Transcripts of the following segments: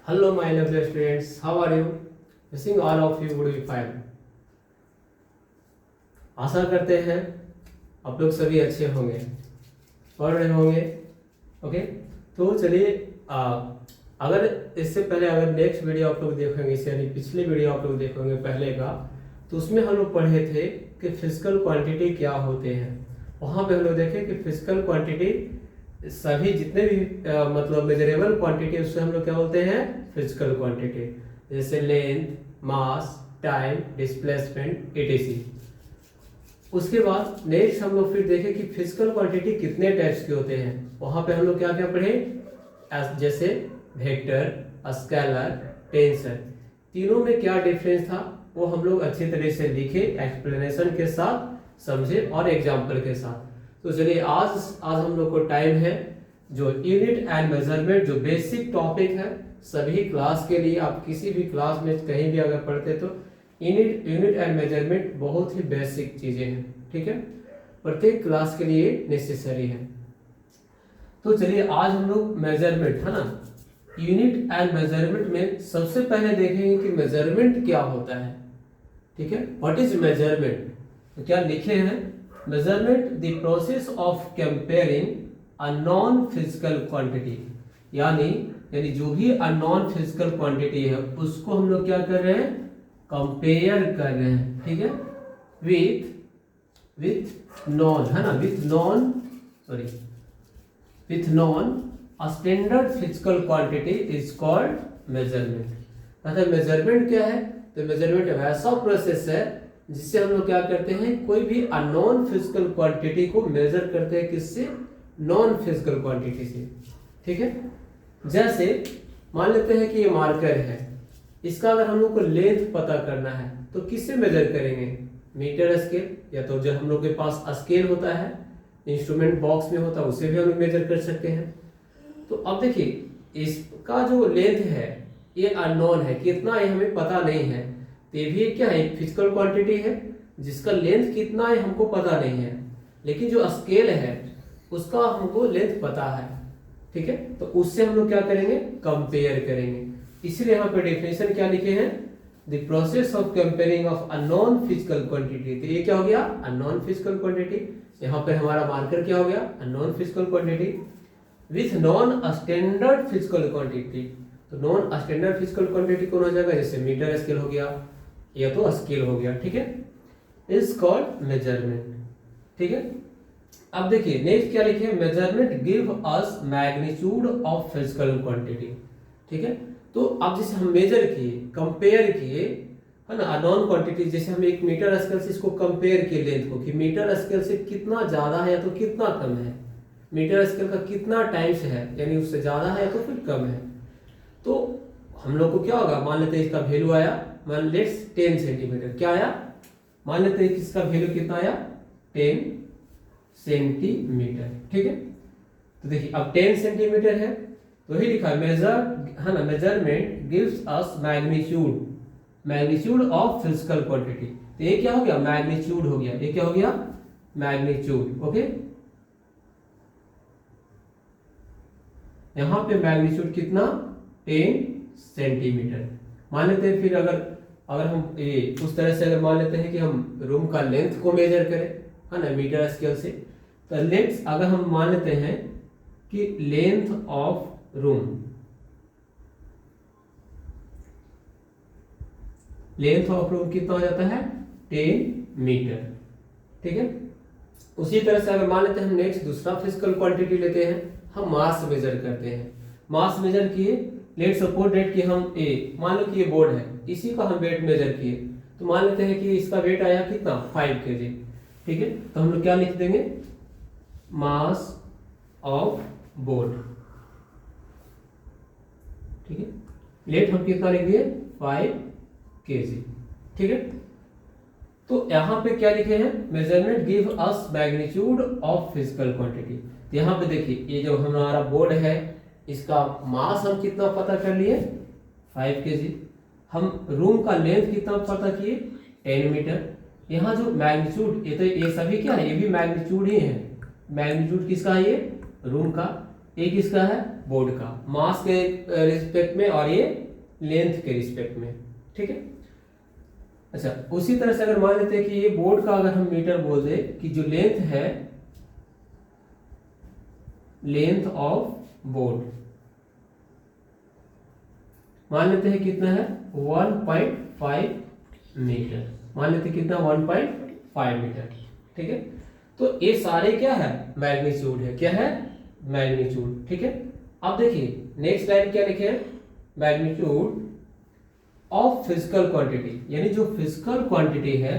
Hello, my lovely students. How are you? Wishing all of you would be fine. आशा करते हैं आप लोग सभी अच्छे होंगे, पढ़ रहे होंगे। ओके, तो चलिए अगर इससे पहले अगर नेक्स्ट वीडियो आप लोग देखेंगे, यानी पिछले वीडियो आप लोग देखेंगे पहले का, तो उसमें हम लोग पढ़े थे कि फिजिकल क्वांटिटी क्या होते हैं। वहाँ पे हम लोग देखे कि फिजिकल क्वांटिटी सभी जितने भी मतलब मेजरेबल क्वांटिटी उससे हम लोग क्या बोलते हैं, फिजिकल क्वांटिटी, जैसे लेंथ, मास, टाइम, डिस्प्लेसमेंट, एटीसी। उसके बाद नेक्स्ट हम लोग फिर देखें कि फिजिकल क्वांटिटी कितने टाइप्स के होते हैं। वहां पे हम लोग क्या क्या पढ़े, जैसे वेक्टर, स्केलर, टेंसर, तीनों में क्या डिफरेंस था वो हम लोग अच्छी तरह से लिखे, एक्सप्लेनेशन के साथ समझे और एग्जाम्पल के साथ। तो चलिए आज हम लोग को टाइम है जो यूनिट एंड मेजरमेंट, जो बेसिक टॉपिक है सभी क्लास के लिए। आप किसी भी क्लास में कहीं भी अगर पढ़ते तो यूनिट एंड मेजरमेंट बहुत ही बेसिक चीजें हैं, ठीक है, प्रत्येक क्लास के लिए नेसेसरी है। तो चलिए आज हम लोग मेजरमेंट, है ना, यूनिट एंड मेजरमेंट में सबसे पहले देखेंगे कि मेजरमेंट क्या होता है, ठीक है। What is measurement? तो क्या लिखे हैं, measurement the process of comparing a non physical quantity, यानी जो भी अ नॉन फिजिकल क्वांटिटी है उसको हम लोग क्या कर रहे हैं, कंपेयर कर रहे हैं, ठीक है, विथ नॉन, है ना, with non a standard physical quantity is called measurement. अतः मेजरमेंट क्या है, तो मेजरमेंट ऐसा प्रोसेस है जिससे हम लोग क्या करते हैं, कोई भी अननोन फिजिकल क्वांटिटी को मेजर करते हैं, किससे, नॉन फिजिकल क्वांटिटी से, ठीक है। जैसे मान लेते हैं कि ये मार्कर है, इसका अगर हम लोग को लेंथ पता करना है तो किससे मेजर करेंगे, मीटर स्केल, या तो जो हम लोग के पास स्केल होता है इंस्ट्रूमेंट बॉक्स में होता है उससे भी हम लोग मेजर कर सकते हैं। तो अब देखिए इसका जो लेंथ है ये अननोन है, कितना है हमें पता नहीं है, तो ये भी क्या है, फिजिकल क्वांटिटी है जिसका लेंथ कितना है हमको पता नहीं है, लेकिन जो स्केल है उसका हमको लेंथ पता है, ठीक है। तो उससे हम लोग क्या करेंगे, कंपेयर करेंगे। इसलिए यहाँ पे डेफिनेशन क्या लिखे हैं, the process of comparing of a non physical quantity. तो ये क्या हो गया, अ नॉन फिजिकल क्वांटिटी, यहाँ पे हमारा मार्कर क्या हो गया, a non physical quantity, with non standard physical quantity. तो नॉन स्टैंडर्ड फिजिकल क्वांटिटी कौन हो जाएगा, जैसे मीटर स्केल हो गया या तो स्केल हो गया, ठीक है, इज कॉल्ड मेजरमेंट, ठीक है। अब देखिए नेक्स्ट क्या लिखे, measurement give us magnitude of physical quantity, ठीक है। तो अब जैसे हम मेजर किए, कंपेयर किए, है ना, नॉन क्वांटिटी, जैसे हम एक मीटर स्केल से इसको कंपेयर किए लेंथ को, कि मीटर स्केल से कितना ज्यादा है या तो कितना कम है, मीटर स्केल का कितना टाइम्स है, यानी उससे ज्यादा है या तो फिर कम है। तो हम लोग को क्या होगा, मान लेते हैं इसका वैल्यू आया, मान लेट्स 10 सेंटीमीटर, क्या आया, मान लेते हैं कि इसका वैल्यू कितना आया, 10 सेंटीमीटर, ठीक है। तो देखिए अब 10 सेंटीमीटर है तो ही लिखा है measurement gives us magnitude of physical quantity. तो ये क्या हो गया, मैग्नीट्यूड हो गया, ये क्या हो गया, मैग्नीट्यूड, ओके। यहां पे मैग्नीट्यूड कितना, 10 सेंटीमीटर मान लेते हैं। फिर अगर हम ये उस तरह से अगर मान लेते हैं कि हम रूम का लेंथ को मेजर करें, है ना, मीटर स्केल से, तो लेट्स अगर हम मान लेते हैं कि लेंथ ऑफ रूम कितना हो जाता है, 10 मीटर, ठीक है। उसी तरह से अगर मान लेते हैं हम नेक्स्ट दूसरा फिजिकल क्वांटिटी लेते हैं, हम मास मेजर करते हैं। मास मेजर किए, लेट्स सपोज डेट कि हम मान लो कि ये बोर्ड है, इसी का हम वेट मेजर किए, तो मान लेते हैं कि इसका वेट आया कितना, 5 kg, ठीक है। तो हम लोग क्या लिख देंगे, मास ऑफ बोर्ड, ठीक है। लेट हम कितना लिख दिए, 5 kg, ठीक है। तो यहां पे क्या लिखे हैं, measurement give us magnitude of physical quantity. तो यहां पे देखिए ये जो हमारा बोर्ड है इसका मास हम कितना पता कर लिए, 5 kg। हम रूम का लेंथ कितना पता किए, 10 मीटर। यहाँ जो मैग्नीट्यूड, ये तो ये सभी क्या है, ये भी मैग्नीट्यूड ही है। मैग्नीट्यूड किसका है, ये रूम का। एक इसका है बोर्ड का, मास के रिस्पेक्ट में और ये लेंथ के रिस्पेक्ट में, ठीक है। अच्छा, उसी तरह से अगर मान लेते हैं कि ये बोर्ड का अगर हम मीटर बोल दे कि जो लेंथ है, लेंथ ऑफ बोर्ड मान लेते हैं कितना है 1.5 मीटर, मान लेते हैं कितना 1.5 मीटर, ठीक है। तो ये सारे क्या है मैग्नीट्यूड है, क्या है मैग्नीट्यूड, ठीक है। अब देखिए नेक्स्ट लाइन क्या लिखे हैं, मैग्नीट्यूड ऑफ फिजिकल क्वांटिटी, यानी जो फिजिकल क्वांटिटी है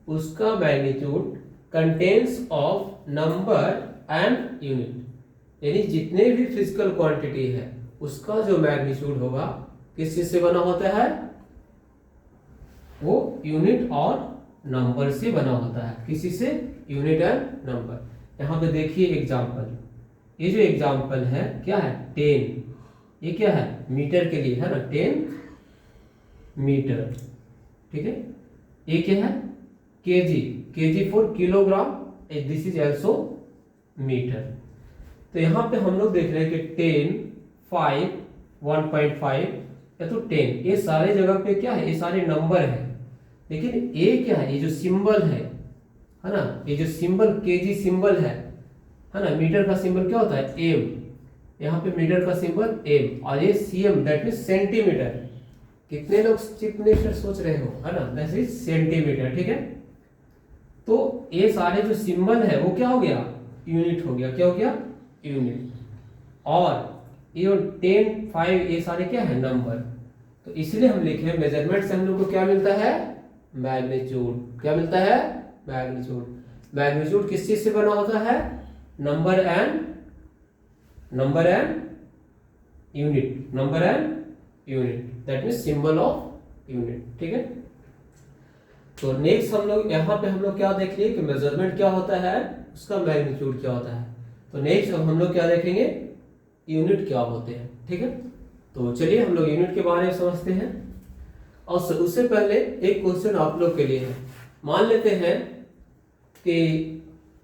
उसका magnitude contains of number and unit, यानी जितने भी फिजिकल क्वांटिटी है उसका जो मैग्नीट्यूड होगा किस चीज से बना होता है, वो यूनिट और नंबर से बना होता है, किसी से यूनिट एंड नंबर। यहां पे देखिए एग्जांपल, ये जो एग्जांपल है क्या है 10, ये क्या है मीटर के लिए है ना 10 मीटर, ठीक है। ये क्या है KG, KG for kilogram, this is also metre. तो यहां पे हम लोग देख रहे हैं कि 10, 5, 1.5 या तो 10, ये सारे जगह पे क्या है, ये सारे नंबर है, लेकिन ये क्या है, ये जो सिंबल है ना, ये जो सिंबल केजी सिंबल है ना, मीटर का सिंबल क्या होता है एम, यहाँ पे मीटर का सिंबल एम, और ये सीएम दैट मीन सेंटीमीटर। कितने लोग कितने सोच रहे हो है ना, दैट इज सेंटीमीटर, ठीक है। तो ये सारे जो सिंबल है वो क्या हो गया यूनिट हो गया, क्या हो गया यूनिट, और ये 10, 5 ये सारे क्या है नंबर। तो इसलिए हम लिखे मेजरमेंट से हम लोग को क्या मिलता है मैग्नीट्यूड, क्या मिलता है मैग्नीट्यूड। मैग्नीट्यूड किस चीज से बना होता है, number and unit, number and unit, that mean symbol of unit, ठीक है। तो नेक्स्ट हम लोग यहाँ पे हम लोग क्या देख लिए कि मेजरमेंट क्या होता है, उसका मैग्नीट्यूड क्या होता है। तो नेक्स्ट अब हम लोग क्या देखेंगे यूनिट क्या होते हैं, ठीक है। तो चलिए हम लोग यूनिट के बारे में समझते हैं। और उससे पहले एक क्वेश्चन आप लोग के लिए है, मान लेते हैं कि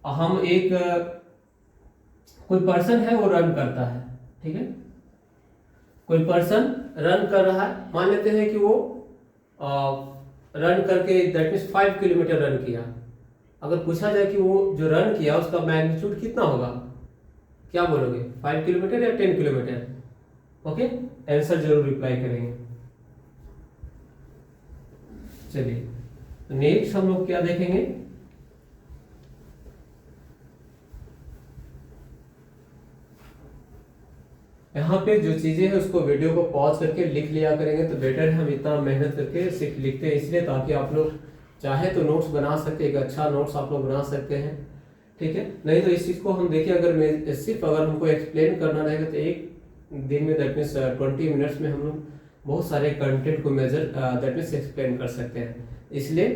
हम एक कोई पर्सन है वो रन करता है, ठीक है, कोई पर्सन रन कर रहा है, मान लेते हैं कि वो रन करके दैट मीन्स 5 किलोमीटर रन किया। अगर पूछा जाए कि वो जो रन किया उसका मैग्नीट्यूड कितना होगा, क्या बोलोगे 5 किलोमीटर या 10 किलोमीटर, ओके आंसर जरूर रिप्लाई करेंगे। चलिए तो नेक्स्ट हम लोग क्या देखेंगे, यहाँ पे जो चीजें हैं उसको वीडियो को पॉज करके लिख लिया करेंगे तो बेटर है। हम इतना मेहनत करके सिर्फ लिखते हैं इसलिए ताकि आप लोग चाहे तो नोट्स बना सके, एक अच्छा नोट्स आप लोग बना सकते हैं, ठीक है। नहीं तो इस चीज को हम देखिए अगर सिर्फ अगर हमको एक्सप्लेन करना रहेगा तो एक दिन में दैट मीन्स 20 मिनट्स में हम लोग बहुत सारे कंटेंट को मेजर दैट मीन्स एक्सप्लेन कर सकते हैं, इसलिए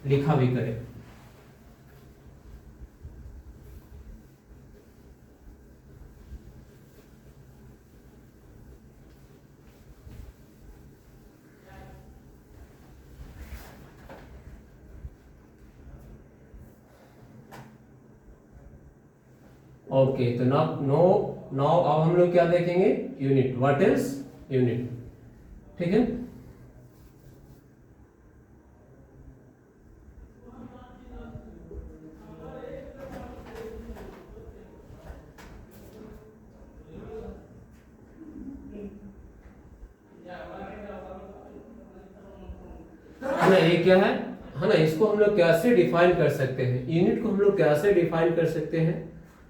लिखा भी करें। ओके तो नाउ अब हम लोग क्या देखेंगे यूनिट, व्हाट इज यूनिट, ठीक है। है ना, ये क्या है ना, इसको हम लोग कैसे डिफाइन कर सकते हैं, यूनिट को हम लोग कैसे डिफाइन कर सकते हैं।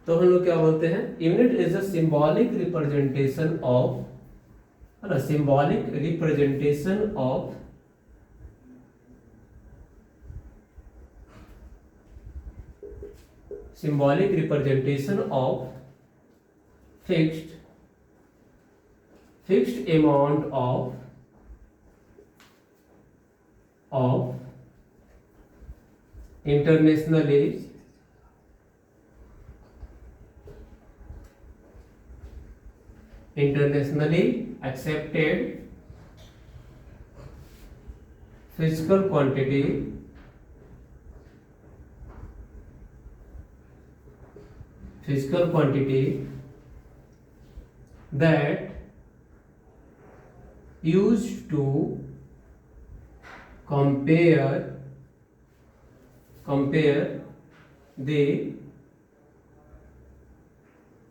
तो हम लोग क्या बोलते हैं, unit is a symbolic representation of, है ना, symbolic representation of symbolic representation of fixed amount of internationally accepted physical physical quantity that used to compare the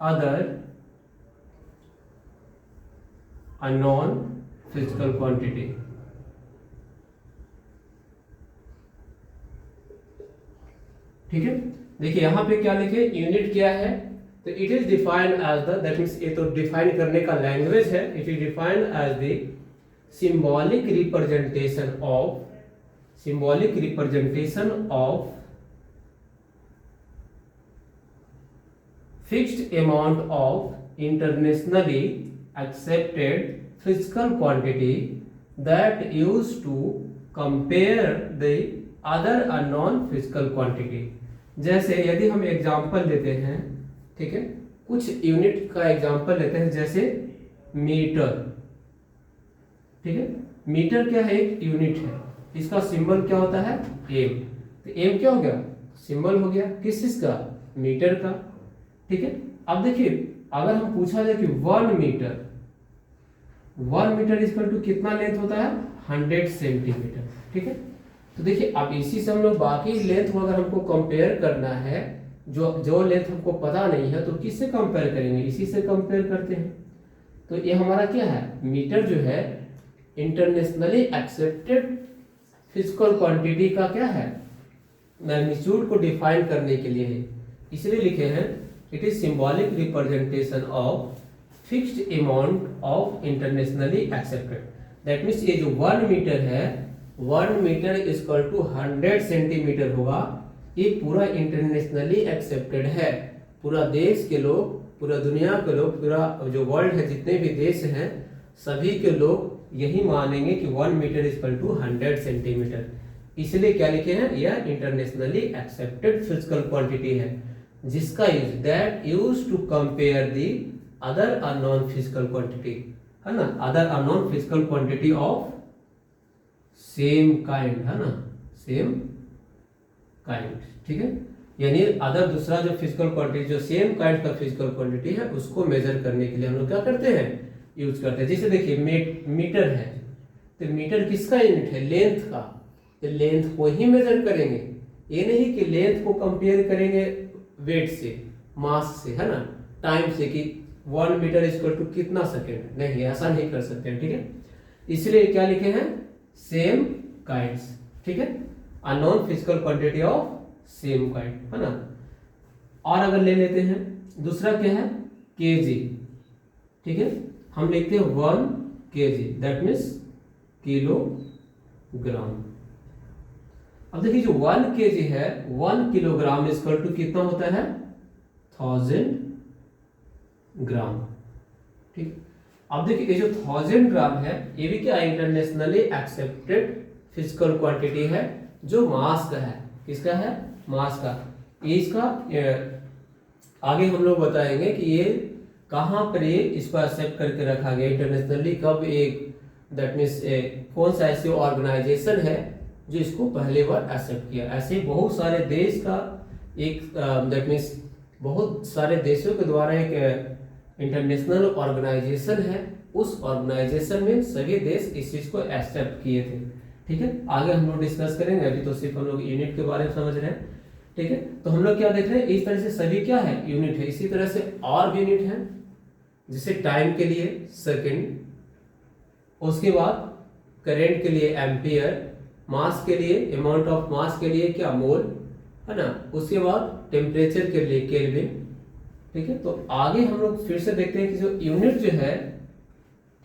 other unknown physical quantity. ठीक है, देखिए यहां पे क्या लिखे, यूनिट क्या है, तो it is defined as the, that means ये तो डिफाइन करने का लैंग्वेज है, it is defined as the symbolic representation of fixed amount of internationally accepted physical quantity that used to compare the other unknown physical quantity. जैसे यदि हम example लेते हैं, ठीक है, कुछ यूनिट का एग्जांपल लेते हैं, जैसे मीटर, ठीक है, मीटर क्या है, एक यूनिट है, इसका सिंबल क्या होता है, एम, तो एम क्या हो गया, सिंबल हो गया, किस चीज का, मीटर का, ठीक है। अब देखिए अगर हम पूछा जाए कि 1 मीटर इक्वल टू कितना लेंथ होता है, 100 सेंटीमीटर, ठीक है। तो देखिए अब इसी से हम लोग बाकी लेंथ को अगर हमको कंपेयर करना है, जो लेंथ हमको पता नहीं है, तो किससे कंपेयर करेंगे, इसी से कंपेयर करते हैं। तो ये हमारा क्या है, मीटर जो है इंटरनेशनली एक्सेप्टेड फिजिकल क्वांटिटी का क्या है, मैग्नीट्यूड को डिफाइन करने के लिए है, इसलिए लिखे हैं it is symbolic representation of fixed amount of internationally accepted. That means ये जो 1 मीटर है, 1 मीटर इक्वल टू 100 सेंटीमीटर होगा, ये पूरा इंटरनेशनली एक्सेप्टेड है, पूरा देश के लोग, पूरा दुनिया के लोग, पूरा जो वर्ल्ड है, जितने भी देश हैं, सभी के लोग यही मानेंगे कि 1 मीटर इक्वल टू 100 सेंटीमीटर, इसलिए क्या लिखे हैं, यह इंटरनेशनली एक्सेप्टेड फिजिकल क्वांटिटी है, जिसका use, that use to compare the other unknown physical quantity, है ना, other unknown physical quantity of same kind, है ना, सेम काइंड, ठीक है, यानी अदर दूसरा जो फिजिकल क्वांटिटी, जो सेम काइंड का फिजिकल क्वांटिटी है, उसको मेजर करने के लिए हम लोग क्या करते हैं, यूज करते हैं। जैसे देखिए मीटर है, तो मीटर किसका यूनिट है, लेंथ का, तो लेंथ को ही मेजर करेंगे, ये नहीं कि लेंथ को कंपेयर करेंगे वेट से, मास से, है ना, टाइम से, कि 1 मीटर इक्वल टू कितना सेकेंड, नहीं, ऐसा नहीं कर सकते हैं, ठीक है। इसलिए क्या लिखे हैं, सेम काइंड्स, ठीक है, unknown physical quantity of same kind, है ना। और अगर ले लेते हैं दूसरा क्या है, केजी, ठीक है, हम लिखते हैं 1 केजी, दैट मीन्स किलोग्राम। अब देखिए जो 1 केजी है, 1 किलोग्राम इक्वल टू कितना होता है, 1000 ग्राम, ठीक। अब देखिए ये जो 1000 ग्राम है, ये भी क्या, इंटरनेशनली एक्सेप्टेड फिजिकल क्वांटिटी है, जो मास का है, किसका है, मास का। ये इसका आगे हम लोग बताएंगे कि ये कहाँ पर ये इसको एक्सेप्ट करके रखा गया इंटरनेशनली, कब, एक दैट मीन्स कौन सा ऐसी ऑर्गेनाइजेशन है जो इसको पहले बार एक्सेप्ट किया। ऐसे बहुत सारे देश का एक दैट मीन्स बहुत सारे देशों के द्वारा एक इंटरनेशनल ऑर्गेनाइजेशन है, उस ऑर्गेनाइजेशन में सभी देश इस चीज को एक्सेप्ट किए थे, ठीक है। आगे हम लोग डिस्कस करेंगे, अभी तो सिर्फ हम लोग यूनिट के बारे में समझ रहे हैं, ठीक है। तो हम लोग क्या देख रहे हैं, इस तरह से सभी क्या है, यूनिट है। इसी तरह से और भी यूनिट है, जैसे टाइम के लिए सेकंड, उसके बाद करंट के लिए एम्पियर, मास के लिए, अमाउंट ऑफ मास के लिए क्या, मोल, है ना, उसके बाद टेम्परेचर के लिए केल्विन, ठीक है। तो आगे हम लोग फिर से देखते हैं कि जो यूनिट जो है,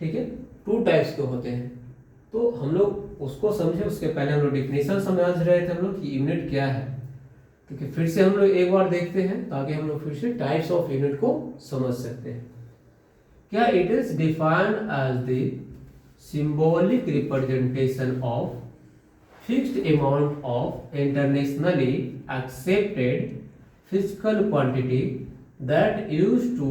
ठीक है, 2 टाइप्स के होते हैं, तो हम लोग उसको समझे, उसके पहले हम लोग डिफिनेशन समझ रहे थे हम लोग कि यूनिट क्या है, ठीक है। फिर से हम लोग एक बार देखते हैं ताकि हम लोग फिर से टाइप्स ऑफ यूनिट को समझ सकते हैं। क्या, it is defined as the symbolic representation of fixed amount of internationally accepted physical quantity that used to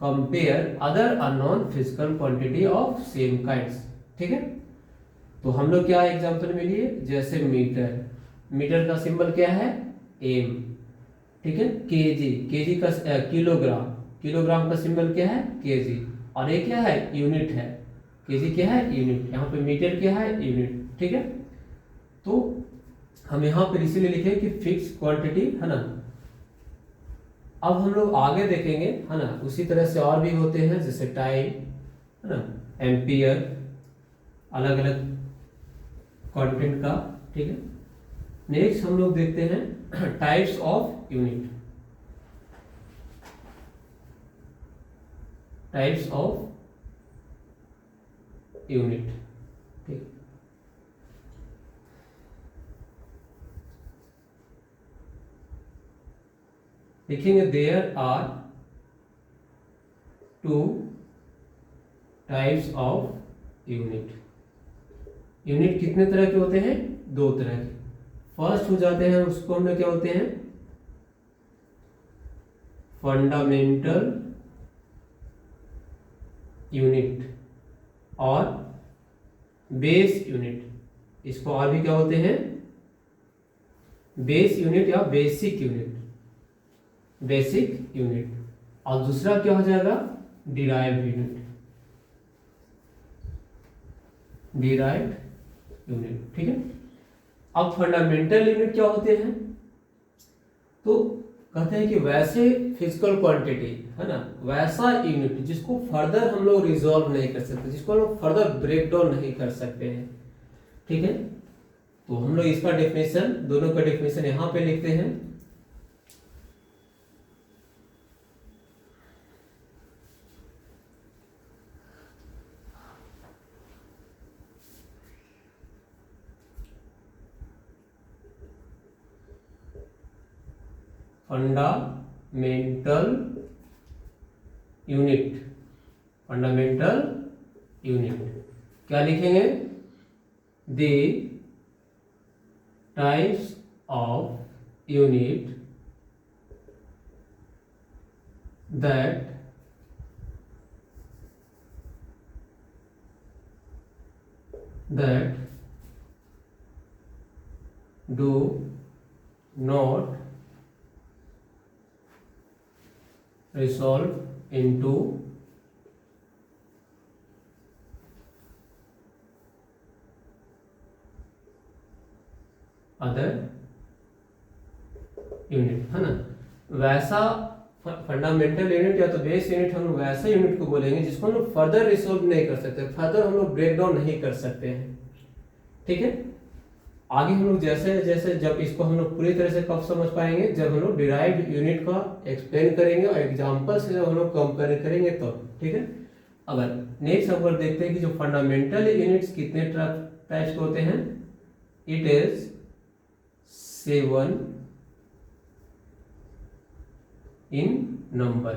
compare other unknown physical quantity of same kinds, ठीक है। तो हम लोग क्या एग्जांपल में लिए, जैसे मीटर, मीटर का सिंबल क्या है, एम, ठीक है। केजी, केजी का किलोग्राम, किलोग्राम का सिंबल क्या है, केजी। और ये क्या है, यूनिट है। केजी क्या है, यूनिट। यहाँ पे मीटर क्या है, यूनिट। ठीक है। तो हम यहाँ पर इसीलिए लिखे कि फिक्स क्वांटिटी है ना। अब हम लोग आगे देखेंगे है ना, उसी तरह से और भी होते हैं, जैसे टाइम है ना, एम्पियर, अलग अलग कंटेंट का। ठीक है। नेक्स्ट हम लोग देखते हैं types of unit, types of unit. ठीक। लिखेंगे there are two types of unit. Unit कितने तरह के होते हैं, दो तरह के। फर्स्ट हो जाते हैं, उसको हम लोग क्या होते हैं, फंडामेंटल यूनिट और बेस यूनिट। इसको और भी क्या होते हैं, बेस यूनिट या बेसिक यूनिट, बेसिक यूनिट। और दूसरा क्या हो जाएगा, डिराइव्ड यूनिट, डिराइव्ड यूनिट। ठीक है। अब फंडामेंटल यूनिट क्या होते हैं, तो कहते हैं कि वैसे फिजिकल क्वांटिटी है ना, वैसा यूनिट जिसको फर्दर हम लोग रिजॉल्व नहीं कर सकते, जिसको हम लोग फर्दर ब्रेक डाउन नहीं कर सकते हैं। ठीक है। तो हम लोग इसका डेफिनेशन, दोनों का डेफिनेशन यहां पे लिखते हैं। फंडामेंटल यूनिट, फंडामेंटल यूनिट क्या लिखेंगे, the types of unit that do not resolve into other unit है ना। वैसा फंडामेंटल यूनिट या तो बेस यूनिट, हम लोग वैसे यूनिट को बोलेंगे जिसको हम लोग फर्दर रिसोल्व नहीं कर सकते, फर्दर हम लोग ब्रेक डाउन नहीं कर सकते हैं। ठीक है। आगे हम लोग जैसे जैसे जब इसको हम लोग पूरी तरह से कब समझ पाएंगे, जब हम लोग डिराइव्ड यूनिट का एक्सप्लेन करेंगे और एग्जांपल से जब हम लोग कंपेयर करेंगे तो। ठीक है। अगर नेक्स्ट अगर देखते हैं कि जो फंडामेंटल यूनिट्स कितने टाइप्स के होते हैं, इट इज 7 इन नंबर।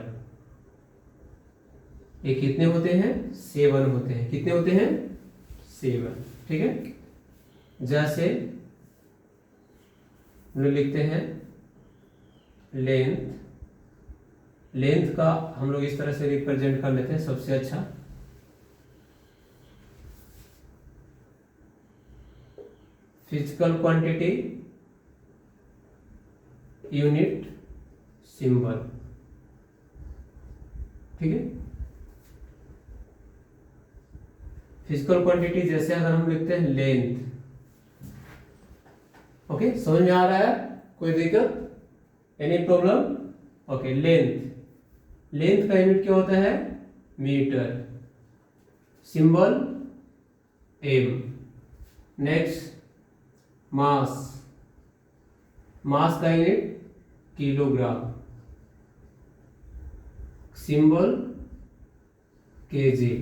ये कितने होते हैं, 7 होते हैं। कितने होते हैं, 7। ठीक है। जैसे हम लोग लिखते हैं लेंथ, लेंथ का हम लोग इस तरह से रिप्रेजेंट कर लेते हैं सबसे अच्छा। Physical quantity unit symbol. ठीक है। फिजिकल क्वांटिटी जैसे अगर हम लिखते हैं लेंथ, ओके, समझ में आ रहा है, कोई दिक्कत, any problem? Okay. Length, length का यूनिट क्या होता है, metre. Symbol M. Next mass, mass का unit kilogram. Symbol KG.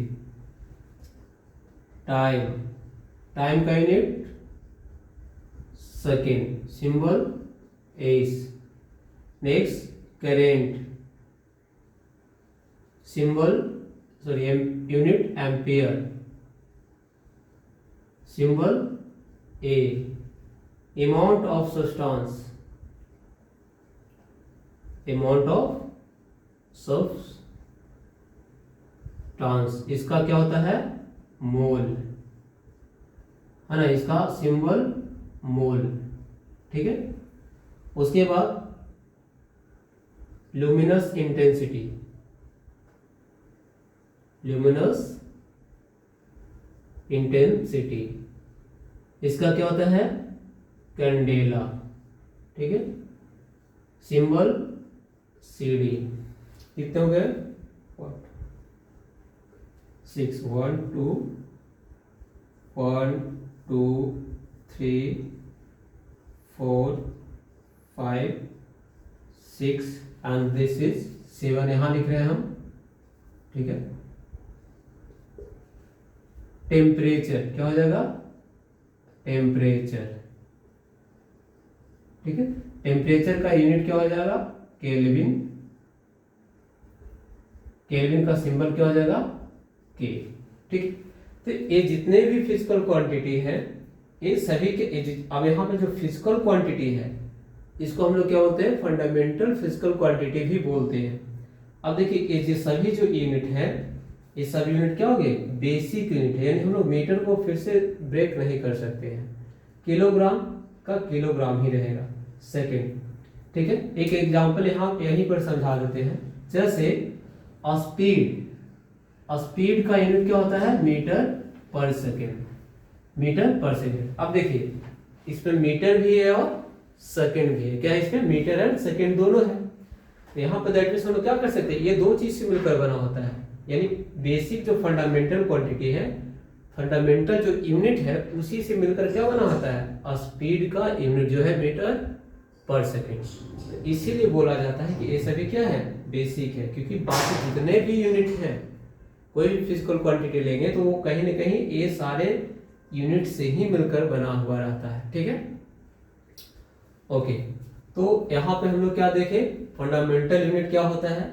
Time, time का unit second. Symbol S. Next current, symbol unit ampere. Symbol A. Amount of substance, amount of substance, इसका क्या होता है, मोल है ना, इसका सिंबल मोल। ठीक है। उसके बाद लुमिनस इंटेंसिटी, लुमिनस इंटेंसिटी, इसका क्या होता है कैंडेला, ठीक है, सिंबल CD। कितने हो गए 6 1 2 1 2 3 4 5 6 एंड दिस इज 7, यहां लिख रहे हैं हम, ठीक है। टेम्परेचर क्या हो जाएगा टेम्परेचर, ठीक है। टेम्परेचर का यूनिट क्या हो जाएगा केल्विन, केल्विन का सिंबल क्या हो जाएगा के, ठीक। तो ये जितने भी फिजिकल क्वांटिटी है ये सभी के, अब यहाँ पे जो फिजिकल क्वांटिटी है इसको हम लोग क्या बोलते हैं फंडामेंटल फिजिकल क्वांटिटी भी बोलते हैं। अब देखिए ये सभी जो यूनिट है ये सभी यूनिट क्या हो गए बेसिक यूनिट है, यानी हम लोग मीटर को फिर से ब्रेक नहीं कर सकते हैं, किलोग्राम का किलोग्राम ही रहेगा सेकेंड, ठीक है। एक एग्जांपल यहाँ यहीं पर समझा देते हैं, जैसे स्पीड, स्पीड का यूनिट क्या होता है मीटर पर सेकेंड, मीटर पर सेकेंड। अब देखिए इसमें मीटर भी है और सेकेंड भी है, क्या है इसमें मीटर एंड सेकेंड दोनों है। तो यहाँ पर दैट मींस हम लोग क्या कर सकते हैं ये दो चीज से मिलकर बना होता है, यानी बेसिक जो फंडामेंटल क्वांटिटी है, फंडामेंटल जो यूनिट है उसी से मिलकर क्या बना होता है स्पीड का यूनिट जो है मीटर पर सेकेंड। इसीलिए बोला जाता है कि ये सभी क्या है बेसिक है, क्योंकि बाकी जितने भी यूनिट हैं कोई भी फिजिकल क्वांटिटी लेंगे तो वो कहीं ना कहीं ये सारे यूनिट से ही मिलकर बना हुआ रहता है, ठीक है। ओके, तो यहाँ पे हम लोग क्या देखें फंडामेंटल यूनिट क्या होता है,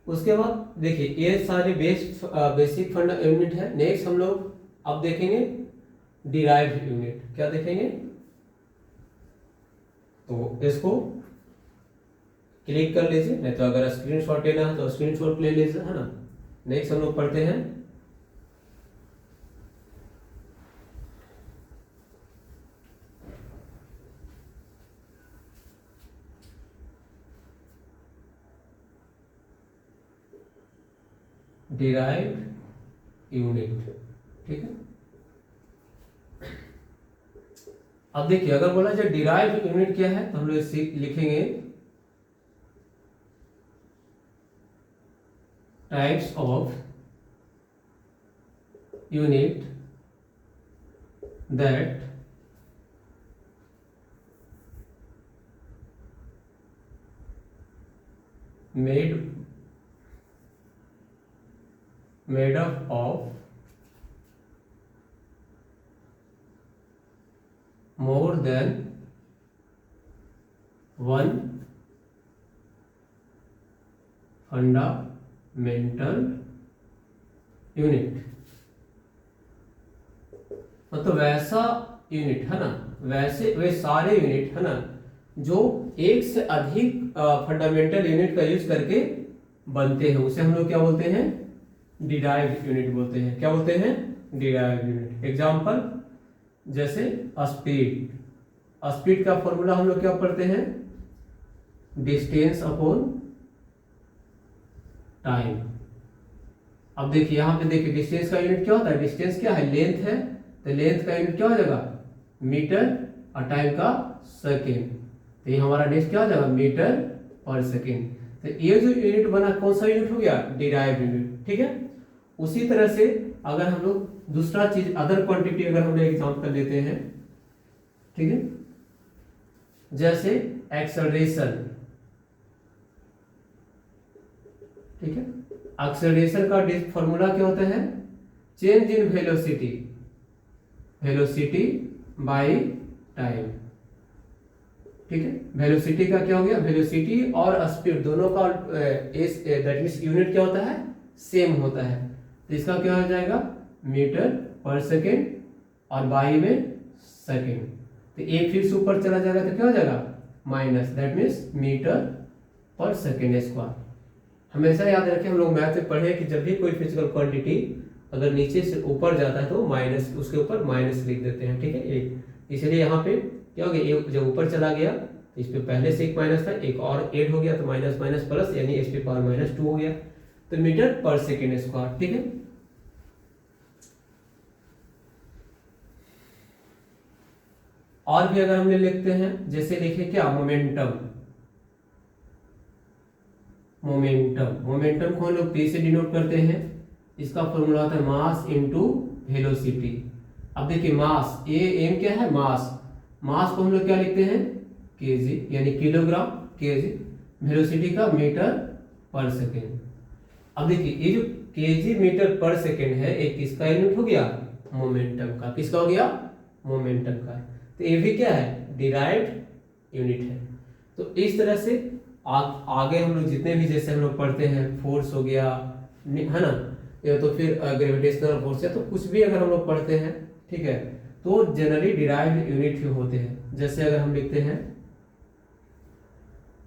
उसके बाद देखिए ये सारे बेसिक फंडा यूनिट है। नेक्स्ट हम लोग अब देखेंगे डिराइव्ड यूनिट, क्या देखेंगे, तो इसको क्लिक कर लीजिए, नहीं तो अगर स्क्रीनशॉट लेना है तो स्क्रीनशॉट ले लीजिए, है ना। नेक्स्ट हम लोग पढ़ते हैं डिराइव्ड यूनिट, ठीक है। अब देखिए अगर बोला जाए डिराइव्ड यूनिट क्या है तो हम लोग लिखेंगे types of unit that made up of more than one fundamental unit, मतलब वैसा यूनिट है ना, वे सारे यूनिट है ना जो एक से अधिक फंडामेंटल यूनिट का यूज करके बनते हैं, उसे हम लोग क्या बोलते हैं डिराइव्ड यूनिट बोलते हैं। क्या बोलते हैं डिराइव्ड यूनिट। एग्जांपल जैसे स्पीड, स्पीड का फॉर्मूला हम लोग क्या पढ़ते हैं डिस्टेंस अपॉन टाइम। अब देखिए यहाँ पे देखिए डिस्टेंस का यूनिट क्या होता है, डिस्टेंस क्या है लेंथ है, तो लेंथ का यूनिट क्या हो जाएगा मीटर और टाइम का सेकेंड, तो ये हमारा नेक्स्ट क्या हो जाएगा मीटर पर सेकेंड। तो ये जो यूनिट बना कौन सा यूनिट हो गया डिराइव्ड यूनिट, ठीक है। उसी तरह से अगर हम लोग दूसरा चीज अदर क्वांटिटी अगर हम लोग एग्जांपल लेते हैं, ठीक है, जैसे एक्सेलरेशन, ठीक है। एक्सेलरेशन का फॉर्मूला क्या होता है change in velocity, velocity by time, ठीक है। वेलोसिटी का क्या हो गया वेलोसिटी और स्पीड दोनों का दैट मींस यूनिट क्या होता है सेम होता है, तो इसका क्या हो जाएगा मीटर पर सेकेंड और बाई में सेकेंड, तो एक फिर से ऊपर चला जाएगा तो क्या हो जाएगा माइनस, दैट मीन्स मीटर पर सेकेंड स्क्वायर। हमेशा याद रखें हम लोग मैथ में पढ़े कि जब भी कोई फिजिकल क्वांटिटी अगर नीचे से ऊपर जाता है तो माइनस उसके ऊपर माइनस लिख देते हैं, ठीक है। एक इसलिए यहाँ पे क्या हो गया जब ऊपर चला गया इस पे पहले से एक माइनस था, एक और ऐड हो गया तो माइनस माइनस प्लस, यानी एच पी पावर -2 हो गया, तो मीटर पर सेकेंड स्क्वायर। ठीक है, और भी अगर हमने लिखते हैं, जैसे लिखे क्या, मोमेंटम। मोमेंटम को हम लोग P से डिनोट करते हैं, इसका फॉर्मूला होता है मास इनटू वेलोसिटी। अब देखिए मास, ए एम क्या है, मास को हम लोग क्या लिखते हैं, केजी, यानी किलोग्राम केजी, वेलोसिटी का मीटर पर सेकेंड। अब देखिए ये जो केजी मीटर पर सेकेंड है, एक किसका यूनिट हो गया, मोमेंटम का। किसका हो गया, मोमेंटम का। तो ये भी क्या है, डिराइव्ड यूनिट है। तो इस तरह से आगे हम लोग जितने भी, जैसे हम लोग पढ़ते हैं फोर्स हो गया, है ना, या तो फिर ग्रेविटेशनल फोर्स है, तो कुछ भी अगर हम लोग पढ़ते हैं, ठीक है, तो जनरली डिराइव्ड यूनिट ही होते हैं। जैसे अगर हम लिखते हैं,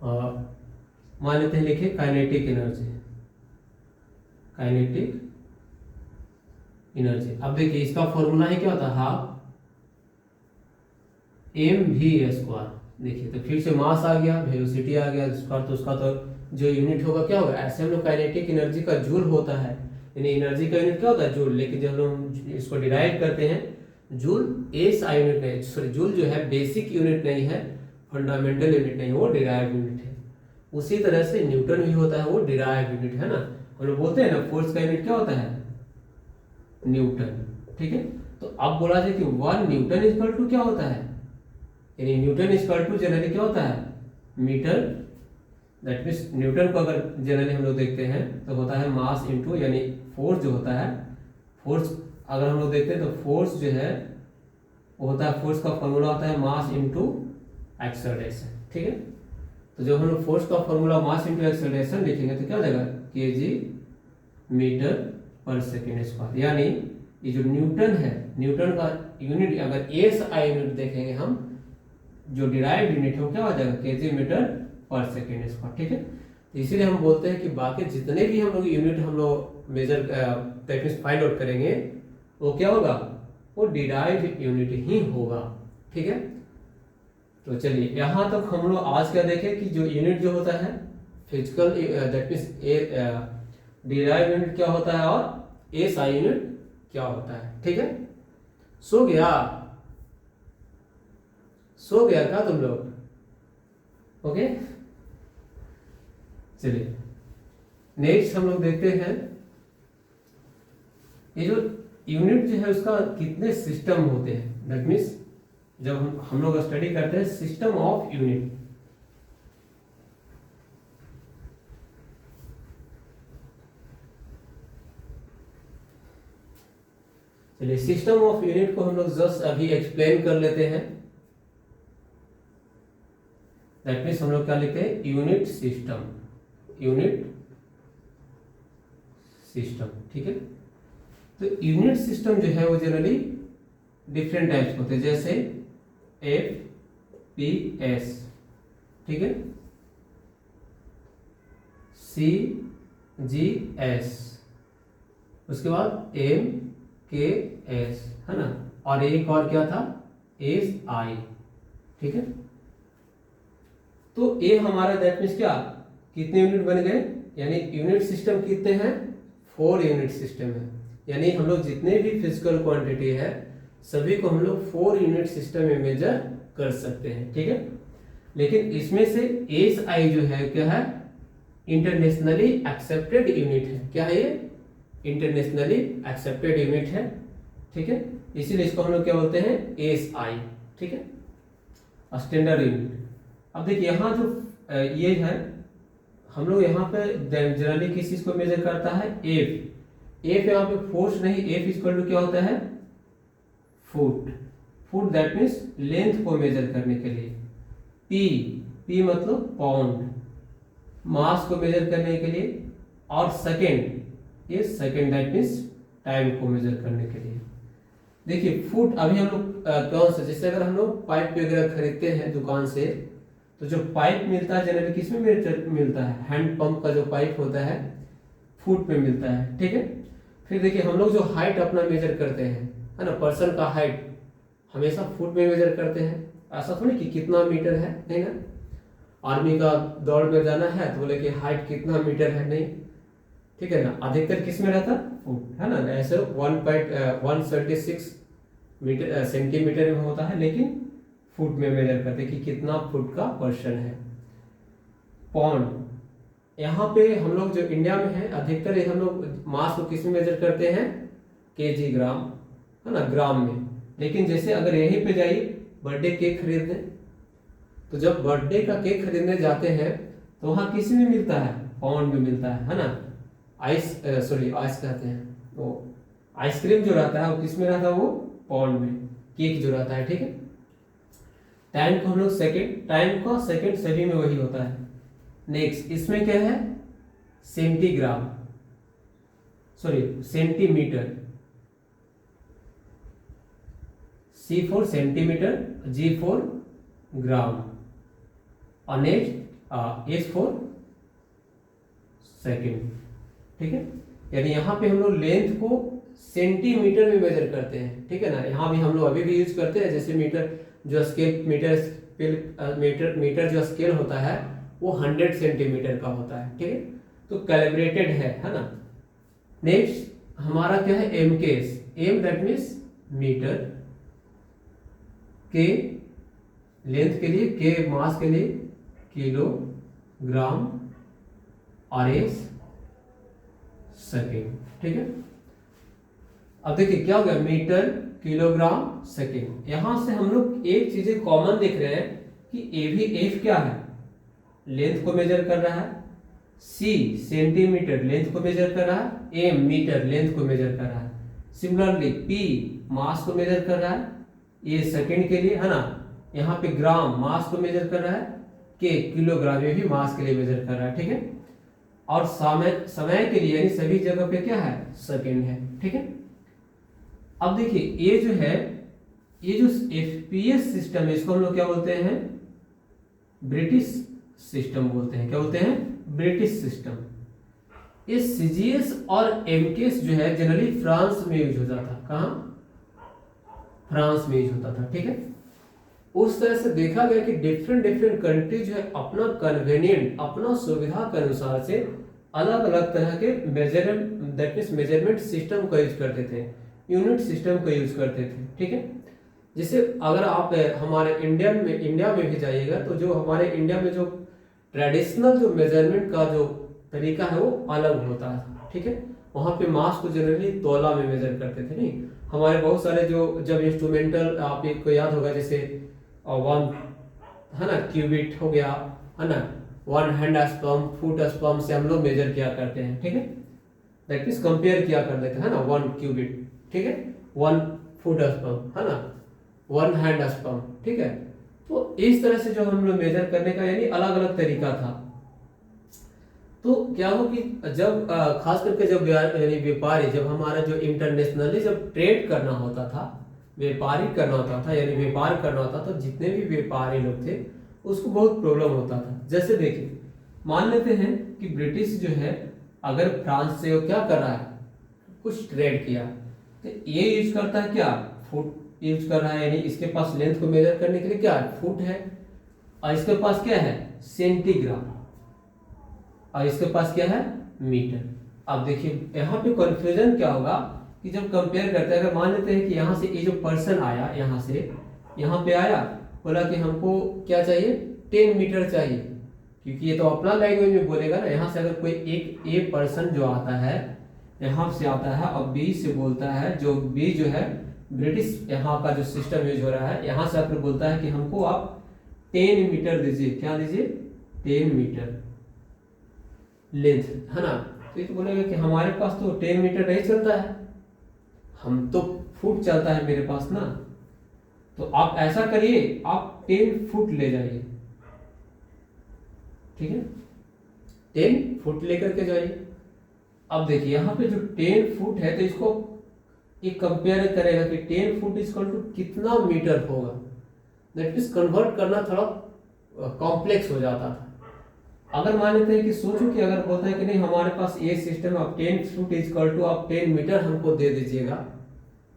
मान लेते हैं, लिखे काइनेटिक एनर्जी, अब देखिए इसका फॉर्मूला है क्या होता है, हाफ mv²। देखिए तो फिर से मास आ गया, वेलोसिटी आ गया, स्क्वायर, तो उसका तो जो यूनिट होगा क्या होगा, ऐसे हम लोग काइनेटिक एनर्जी का जूल होता है, यानी एनर्जी का यूनिट क्या होता है, जूल। लेकिन जब हम इसको डिराइव करते हैं, जूल एसआई यूनिट नहीं, सॉरी, जूल जो है बेसिक यूनिट नहीं है, फंडामेंटल यूनिट नहीं, वो डिराइव यूनिट है। उसी तरह से न्यूटन भी होता है, वो डिराइव यूनिट है ना। हम लोग बोलते हैं ना, फोर्स का यूनिट क्या होता है, न्यूटन। ठीक है, तो अब बोला जाए कि 1 न्यूटन इक्वल टू क्या होता है, यानी न्यूटन इक्वल टू जनरली क्या होता है, मीटर। दैट मीन्स न्यूटन को अगर जनरली हम लोग देखते हैं तो होता है मास इनटू, यानी फोर्स जो होता है, फोर्स अगर हम लोग देखते हैं तो फोर्स जो है वो होता है, फोर्स का फॉर्मूला होता है मास इनटू एक्सेलरेशन। ठीक है, तो जब हम लोग फोर्स का फॉर्मूला मास इनटू एक्सेलरेशन लिखेंगे तो क्या हो जाएगा, केजी मीटर पर सेकेंड स्क्वायर। यानी ये जो न्यूटन है, न्यूटन का यूनिट अगर एसआई यूनिट देखेंगे हम, जो डिराइव्ड यूनिट है वो क्या हो जाएगा, केजी मीटर पर सेकेंड स्क्वायर। ठीक है, तो इसीलिए हम बोलते हैं कि बाकी जितने भी हम लोग यूनिट हम लोग मेजर फाइंड आउट करेंगे, वो क्या होगा, वो डिराइव्ड यूनिट ही होगा। ठीक है, तो चलिए यहाँ तक हम लोग आज क्या देखें कि जो यूनिट जो होता है physical, that means derived unit क्या होता है और एसआई यूनिट क्या होता है। ठीक है, सो गया क्या तुम लोग, ओके। चलिए नेक्स्ट हम लोग देखते हैं, ये जो यूनिट जो है उसका कितने सिस्टम होते हैं। दैट मीन्स जब हम लोग स्टडी करते हैं सिस्टम ऑफ यूनिट, चलिए सिस्टम ऑफ यूनिट को हम लोग जस्ट अभी एक्सप्लेन कर लेते हैं। दैट मीन्स हम लोग क्या लिखते हैं, यूनिट सिस्टम। ठीक है, तो यूनिट सिस्टम जो है वो जनरली डिफरेंट टाइप्स होते हैं, जैसे FPS, ठीक है, CGS, उसके बाद MKS, है ना, और एक और क्या था, SI। ठीक है, तो ये हमारा दैट मीन्स क्या, कितने यूनिट बन गए, यानी यूनिट सिस्टम कितने हैं, 4 यूनिट सिस्टम है। यानी हम लोग जितने भी फिजिकल क्वांटिटी है सभी को हम लोग 4 यूनिट सिस्टम में मेजर कर सकते हैं। ठीक है, लेकिन इसमें से एसआई जो है क्या है, इंटरनेशनली एक्सेप्टेड यूनिट है। क्या है ये, इंटरनेशनली एक्सेप्टेड यूनिट है। ठीक है, इसीलिए इसको हम लोग क्या बोलते हैं, एसआई। ठीक है, स्टैंडर्ड यूनिट। अब देखिए यहाँ जो ये है, हम लोग यहाँ पे जनरली किस चीज को मेजर करता है, एफ यहाँ पे फोर्स नहीं, एफ इक्वल टू क्या होता है, फुट दैट मीन्स लेंथ को मेजर करने के लिए, पी मतलब पाउंड, मास को मेजर करने के लिए, और सेकेंड, ये सेकेंड दैट मीन्स टाइम को मेजर करने के लिए। देखिए फुट, अभी हम लोग कौन सा, जैसे अगर हम लोग पाइप वगैरह खरीदते हैं दुकान से, तो जो पाइप मिलता है जनरली किस में मिलता है, हैंड पंप का जो पाइप होता है फुट में मिलता है। ठीक है, फिर देखिए हम लोग जो हाइट अपना मेजर करते हैं, है ना, पर्सन का हाइट हमेशा फुट में मेजर करते हैं, ऐसा थोड़ी कि कितना मीटर है, नहीं ना, आर्मी का दौड़ में जाना है तो बोले कि हाइट कितना मीटर है, नहीं, ठीक है ना, अधिकतर किस में रहता, फुट, है ना, ऐसे 1.176 मीटर सेंटीमीटर में होता है, लेकिन फुट में मेजर करते कि कितना फुट का पर्सन है। पौंड, यहाँ पे हम लोग जो इंडिया में है अधिकतर हम लोग मास को किस में मेजर करते हैं, केजी, ग्राम, है ना, ग्राम में। लेकिन जैसे अगर यहीं पे जाइए बर्थडे केक खरीदने, तो जब बर्थडे का केक खरीदने जाते हैं तो वहाँ किस में मिलता है, पाउंड में मिलता है ना। आइस कहते हैं, वो आइसक्रीम जो रहता है वो किस में रहता है, वो पाउंड में। केक जो रहता है, ठीक है। टाइम को हम लोग सेकेंड, टाइम का सेकेंड सभी में वही होता है। नेक्स्ट इसमें क्या है, centigram, centimetre, C for centimetre, G for gram, और नेक्स्ट H फॉर सेकेंड, ठीक है। यानी यहाँ पे हम लोग लेंथ को सेंटीमीटर में मेजर करते हैं, ठीक है ना। यहाँ भी हम लोग अभी भी यूज करते हैं, जैसे मीटर जो स्केल, मीटर जो स्केल होता है वो 100 सेंटीमीटर का होता है, ठीक है। तो कैलिब्रेटेड है ना। नेक्स्ट हमारा क्या है, M K S, M that means metre, के लेंथ के लिए, के मास के लिए किलोग्राम, और एस सेकेंड, ठीक है। अब देखिए क्या हो गया, मीटर, किलोग्राम, सेकेंड। यहां से हम लोग एक चीजें कॉमन देख रहे हैं कि एफ क्या है, लेंथ को मेजर कर रहा है, सी सेंटीमीटर लेंथ को मेजर कर रहा है, एम मीटर लेंथ को मेजर कर रहा है। सिमिलरली पी मास को मेजर कर रहा है, ये सेकेंड के लिए, है ना। यहाँ पे ग्राम मास को मेजर कर रहा है, के किलोग्राम ये भी मास के लिए मेजर कर रहा है, ठीक है। और समय के लिए यानी सभी जगह पे क्या है, सेकेंड है, ठीक है। अब देखिए ये जो है, ये जो एफपीएस सिस्टम है इसको हम लोग क्या बोलते हैं, ब्रिटिश सिस्टम बोलते हैं। क्या बोलते हैं, ब्रिटिश सिस्टम। ये सीजीएस और एमकेएस जो है जनरली फ्रांस में यूज होता था। कहाँ, फ्रांस में यूज होता था, ठीक है। उस तरह से देखा गया कि डिफरेंट कंट्री जो है अपना कन्वेनियंट, अपना सुविधा के अनुसार से अलग अलग तरह के मेजरमेंट सिस्टम का यूज करते थे, यूनिट सिस्टम का यूज करते थे, ठीक है। जैसे अगर आप हमारे इंडिया में भी जाइएगा तो जो हमारे इंडिया में जो ट्रेडिशनल जो मेजरमेंट का जो तरीका है वो अलग होता है, ठीक है। वहाँ पे मास को जनरली तोला में मेजर करते थे। नहीं, हमारे बहुत सारे जो जब इंस्ट्रूमेंटल आप एक को याद होगा, जैसे 1 है ना, क्यूबिट हो गया, है ना, 1 हैंड स्पम, फुट स्पम से हम लोग मेजर किया करते हैं, ठीक है। दैट मींस कंपेयर किया कर देते हैं, है ना, 1 क्यूबिट, ठीक है, 1 फुट स्पम, है ना, 1 हैंड स्पम, ठीक है। तो इस तरह से जो हम लोग मेजर करने का यानी अलग अलग तरीका था। तो क्या हो कि जब खास करके जब यानी व्यापारी, जब हमारा जो इंटरनेशनली जब ट्रेड करना होता था, व्यापारी करना होता था, यानी व्यापार करना होता था, तो जितने भी व्यापारी लोग थे उसको बहुत प्रॉब्लम होता था। जैसे देखिए, मान लेते हैं कि ब्रिटिश जो है अगर फ्रांस से वो क्या कर रहा है, कुछ ट्रेड किया, तो ये यूज करता है क्या, फुट यूज कर रहा है, यानी इसके पास लेंथ को मेजर करने के लिए क्या है, फुट है, और इसके पास क्या है, सेंटीग्राम, और इसके पास क्या है, मीटर। अब देखिए यहाँ पे कंफ्यूजन क्या होगा कि जब कंपेयर करते हैं, अगर मान लेते हैं कि यहाँ से ये जो पर्सन आया, यहाँ से यहाँ पे आया, बोला कि हमको क्या चाहिए, 10 मीटर चाहिए, क्योंकि ये तो अपना लैंग्वेज में बोलेगा ना। यहाँ से अगर कोई एक ए पर्सन जो आता है, यहाँ से आता है और बी से बोलता है, जो बी जो है ब्रिटिश यहाँ का जो सिस्टम यूज हो रहा है, यहाँ से आकर बोलता है कि हमको आप 10 मीटर दीजिए, क्या दीजिए, 10 मीटर लेंथ, है ना। तो ये तो बोलेगा कि हमारे पास तो 10 मीटर नहीं चलता है, हम तो फुट चलता है मेरे पास ना। तो आप ऐसा करिए, आप 10 फुट ले जाइए, ठीक है, 10 फुट लेकर के जाइए। अब देखिए यहाँ पे जो 10 फुट है, तो इसको एक कंपेयर करेगा कि 10 फुट इक्वल टू कितना मीटर होगा। दैट मींस कन्वर्ट करना थोड़ा कॉम्प्लेक्स हो जाता था। अगर मान लेते हैं कि सोचो कि अगर बोलता है कि नहीं हमारे पास ये सिस्टम, आप 10 फुट इक्वल टू आप 10 मीटर हमको दे दीजिएगा,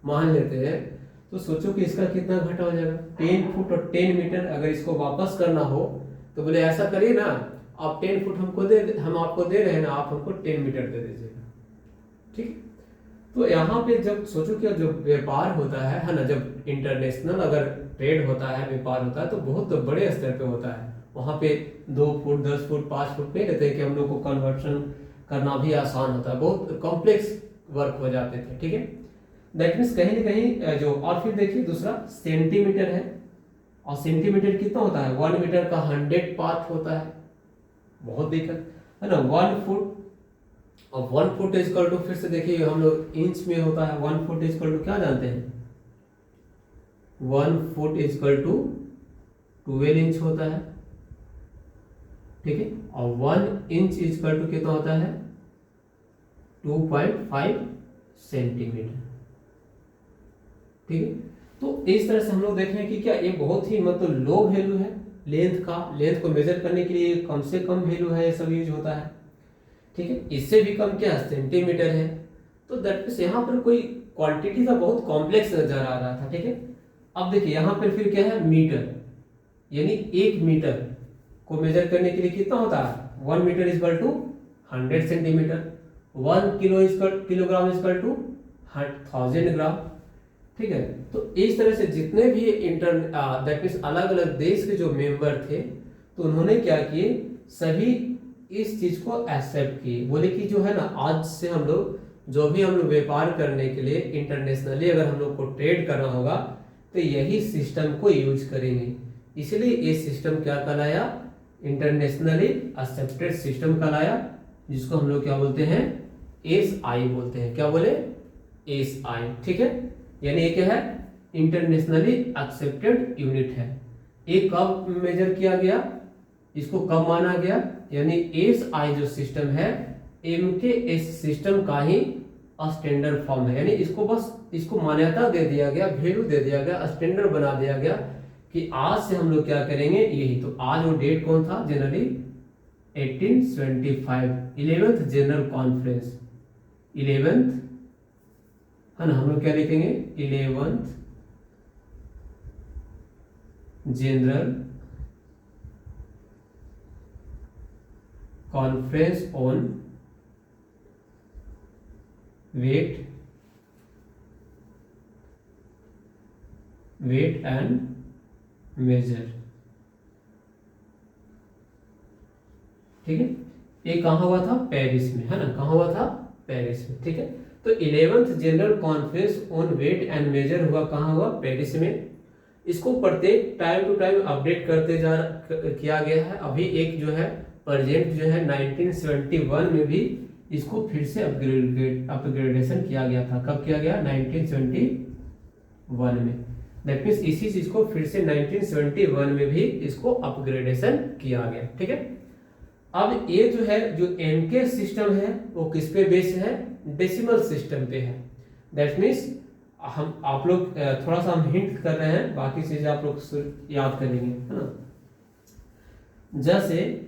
मान लेते हैं, तो सोचो कि इसका कितना घटा हो जाएगा, 10 फुट और 10 मीटर। अगर इसको वापस करना हो तो बोले ऐसा करिए ना, आप 10 फुट हम आपको दे रहे हैं ना, आप हमको 10 मीटर दे दीजिएगा, ठीक। तो यहाँ पे जब सोचो कि जो व्यापार होता है ना, जब इंटरनेशनल अगर ट्रेड होता है, व्यापार होता है, तो बहुत बड़े स्तर पे होता है। वहाँ पे 2 फुट 10 फुट 5 फुट पे रहते हैं कि हम लोग को कन्वर्शन करना भी आसान होता है, बहुत कॉम्प्लेक्स वर्क हो जाते थे, ठीक है। दैट मीन्स कहीं ना कहीं जो, और फिर देखिए दूसरा सेंटीमीटर है, और सेंटीमीटर कितना होता है, 1 मीटर का 100 पार्ट होता है, बहुत दिक्कत है ना। 1 फुट, और 1 फुट इज इक्वल टू, फिर से देखिए हम लोग इंच में होता है, 1 फुट इज इक्वल टू क्या जानते हैं, 1 foot is equal to 12 inch होता है, ठीक है। और 1 इंच इज इक्वल टू कितना होता है, 2.5 सेंटीमीटर, ठीक है। तो इस तरह से हम लोग देख रहे हैं कि क्या ये बहुत ही मतलब लो वैल्यू है लेंथ का, लेंथ को मेजर करने के लिए कम से कम वैल्यू है, ये सब यूज होता है, ठीक है। इससे भी कम क्या सेंटीमीटर है। तो दैट मीन्स यहाँ पर कोई क्वांटिटी का बहुत कॉम्प्लेक्स नजर आ रहा था, ठीक है। अब देखिए यहाँ पर फिर क्या है, मीटर, यानी 1 मीटर को मेजर करने के लिए कितना होता है, 1 metre is equal to 100 centimetre, 1 kilogram is equal to 1000 gram, ठीक है। तो इस तरह से जितने भी दैट मीन्स अलग अलग देश के जो मेंबर थे, तो उन्होंने क्या किए, सभी इस चीज को एक्सेप्ट किए, बोले कि जो है ना, आज से हम लोग जो भी हम लोग व्यापार करने के लिए इंटरनेशनली अगर हम लोग को ट्रेड करना होगा, तो यही सिस्टम को यूज करेंगे। इसलिए ये सिस्टम क्या कहलाया, इंटरनेशनली एक्सेप्टेड सिस्टम कहलाया, जिसको हम लोग क्या बोलते हैं, SI बोलते हैं। क्या बोले, SI, ठीक है। यानी ये क्या है, इंटरनेशनली एक्सेप्टेड यूनिट है। ये कब मेजर किया गया, इसको कब माना गया, यानी SI जो सिस्टम है, MKS सिस्टम का ही स्टैंडर्ड फॉर्म है, यानी इसको बस इसको मान्यता दे दिया गया, वैल्यू दे दिया गया, स्टैंडर्ड बना दिया गया कि आज से हम लोग क्या करेंगे यही। तो आज वो डेट कौन था, जनवरी 1875, 11th जनरल कॉन्फ्रेंस, 11th है ना, हम लोग क्या लिखेंगे, 11th general conference on weight and measure, ठीक है। ये कहाँ हुआ था, पेरिस में, है ना, कहाँ हुआ था, पेरिस में, ठीक है। तो 11th general conference on weight and measure हुआ कहाँ हुआ, पेरिस में। इसको प्रत्येक टाइम टू टाइम अपडेट करते किया गया है। अभी एक जो है प्रेजेंट जो है 1971 में भी इसको फिर से अपग्रेडेशन किया गया था। कब किया गया, 1971 में। दैट मीन्स इसी चीज को फिर से 1971 में भी इसको अपग्रेडेशन किया गया, ठीक है। अब ये जो है, जो MK सिस्टम है, वो किस पे बेस है, डेसिमल सिस्टम पे है। दैट मीन्स आप लोग थोड़ा सा हम हिंट कर रहे हैं, बाकी चीजें आप लोग याद करेंगे, है ना। जैसे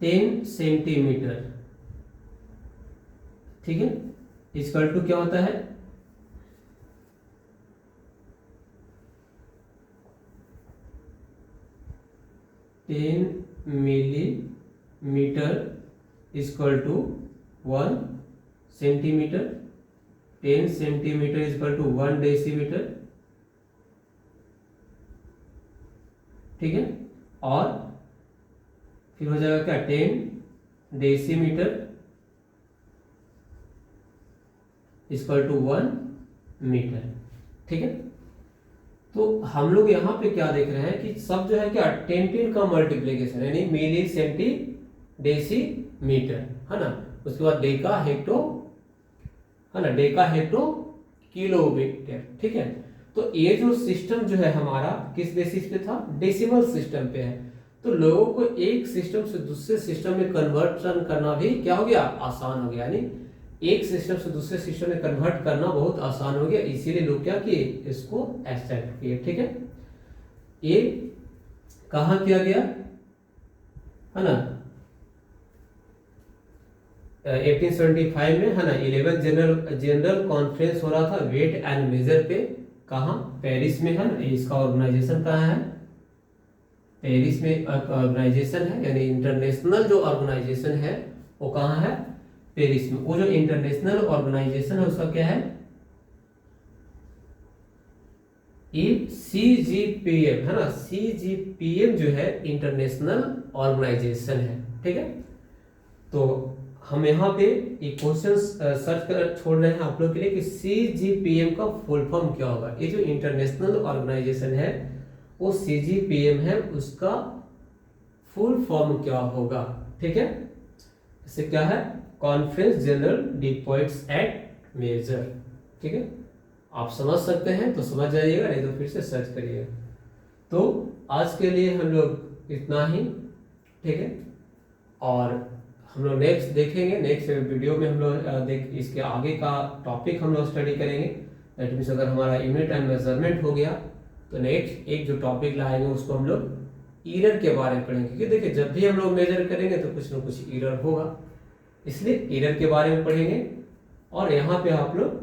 10 सेंटीमीटर, ठीक है, इक्वल टू क्या होता है, 10 millimetre equal to 1 centimetre, 10 centimetre equal to 1 decimetre, ठीक है। और फिर हो जाएगा क्या, 10 डेसीमीटर इक्वल टू 1 मीटर, ठीक है। तो हम लोग यहाँ पे क्या देख रहे हैं कि सब जो है क्या 10 का मल्टीप्लीकेशन, यानी मिली सेंटी डेसीमीटर, है ना। उसके बाद डेका हेक्टो, है ना, डेका हेक्टो किलोमीटर, ठीक है। तो ये जो सिस्टम जो है हमारा किस बेसिस पे था, डेसिमल सिस्टम पे है। तो लोगों को एक सिस्टम से दूसरे सिस्टम में कन्वर्जन करना भी क्या हो गया, आसान हो गया। यानी एक सिस्टम से दूसरे सिस्टम में कन्वर्ट करना बहुत आसान हो गया, इसीलिए लोग क्या किए, इसको एक्सेप्ट किए, ठीक है। ये कहाँ किया गया, है ना, 1875 में, है ना। 11th जनरल कॉन्फ्रेंस हो रहा था वेट एंड मेजर पे, कहाँ, पेरिस में, है ना। इसका ऑर्गेनाइजेशन कहाँ है, पेरिस में एक ऑर्गेनाइजेशन है, यानी इंटरनेशनल जो ऑर्गेनाइजेशन है वो कहाँ है, पेरिस में। वो जो इंटरनेशनल ऑर्गेनाइजेशन है उसका क्या है, CGPM है ना, CGPM जो है इंटरनेशनल ऑर्गेनाइजेशन है, ठीक है। तो हम यहाँ पे एक क्वेश्चन सर्च कर छोड़ रहे हैं आप लोग के लिए कि CGPM का फुल फॉर्म क्या होगा। ये जो इंटरनेशनल ऑर्गेनाइजेशन है वो CGPM है, उसका फुल फॉर्म क्या होगा, ठीक है। इससे क्या है, कॉन्फ्रेंस जनरल डिपोइट्स एट मेजर, ठीक है। आप समझ सकते हैं तो समझ जाइएगा, नहीं तो फिर से सर्च करिएगा। तो आज के लिए हम लोग इतना ही, ठीक है। और हम लोग नेक्स्ट देखेंगे, नेक्स्ट वीडियो में हम लोग इसके आगे का टॉपिक हम लोग स्टडी करेंगे। दैट मीन्स अगर हमारा यूनिट एंड मेजरमेंट हो गया तो नेक्स्ट एक जो टॉपिक लाएंगे उसको हम लोग ईरर के बारे में पढ़ेंगे, क्योंकि देखिए जब भी हम लोग मेजर करेंगे तो कुछ ना कुछ ईरर होगा, इसलिए ईरर के बारे में पढ़ेंगे। और यहाँ पे आप लोग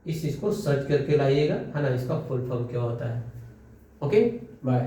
इस चीज़ को सर्च करके लाइएगा, है ना, इसका फुल फॉर्म क्या होता है। Okay, bye.